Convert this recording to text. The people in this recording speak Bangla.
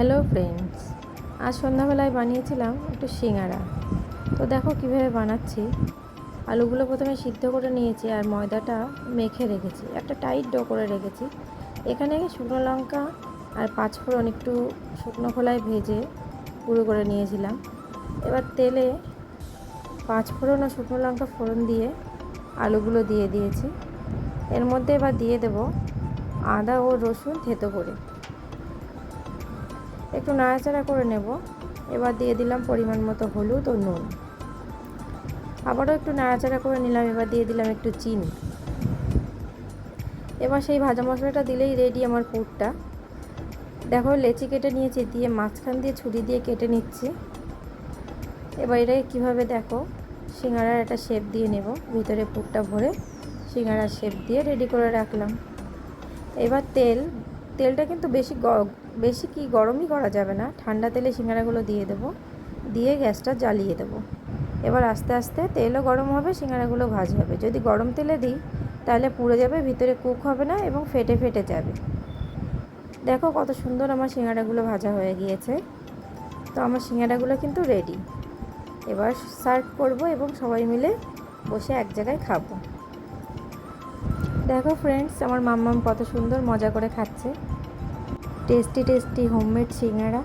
হ্যালো ফ্রেন্ডস, আজ সন্ধ্যাবেলায় বানিয়েছিলাম একটু সিঙ্গারা। তো দেখো কিভাবে বানাচ্ছি। আলুগুলো প্রথমে সিদ্ধ করে নিয়েছি আর ময়দাটা মেখে রেখেছি, একটা টাইট ডো করে রেখেছি। এখানে শুকনো লঙ্কা আর পাঁচফোড়ন একটু শুকনো খোলায় ভেজে গুঁড়ো করে নিয়েছিলাম। এবার তেলে পাঁচফোড়ন ও শুকনো লঙ্কা ফোড়ন দিয়ে আলুগুলো দিয়ে দিয়েছি। এর মধ্যে এবার দিয়ে দেব আদা ও রসুন থেতো করে, একটু নাড়াচাড়া করে নেব। এবার দিয়ে দিলাম পরিমাণ মতো হলুদ ও নুন, আবারও একটু নাড়াচাড়া করে নিলাম। এবার দিয়ে দিলাম একটু চিনি। এবার সেই ভাজা মশলাটা দিলেই রেডি আমার পুরটা। দেখো লেচি কেটে নিয়েছি, দিয়ে মাঝখান দিয়ে ছুরি দিয়ে কেটে নিচ্ছি। এবার এটাকে কীভাবে দেখো সিঙ্গারার একটা শেপ দিয়ে নেব, ভিতরে পুরটা ভরে সিঙ্গারার শেপ দিয়ে রেডি করে রাখলাম। এবার তেলটা কিন্তু বেশি গরমই করা যাবে না, ঠান্ডা তেলে সিঙ্গারাগুলো দিয়ে দেবো, দিয়ে গ্যাসটা জ্বালিয়ে দেবো। এবার আস্তে আস্তে তেলও গরম হবে, সিঙ্গারাগুলো ভাজা হবে। যদি গরম তেলে দিই তাহলে পুড়ে যাবে, ভিতরে কুক হবে না এবং ফেটে ফেটে যাবে। দেখো কত সুন্দর আমার সিঙ্গারাগুলো ভাজা হয়ে গিয়েছে। তো আমার সিঙ্গারাগুলো কিন্তু রেডি। এবার সার্ভ করব এবং সবাই মিলে বসে এক জায়গায় খাবো। দেখো ফ্রেন্ডস, আমার মাম্মাম কত সুন্দর মজা করে খাচ্ছে টেস্টি টেস্টি হোমমেড সিঙ্গারা।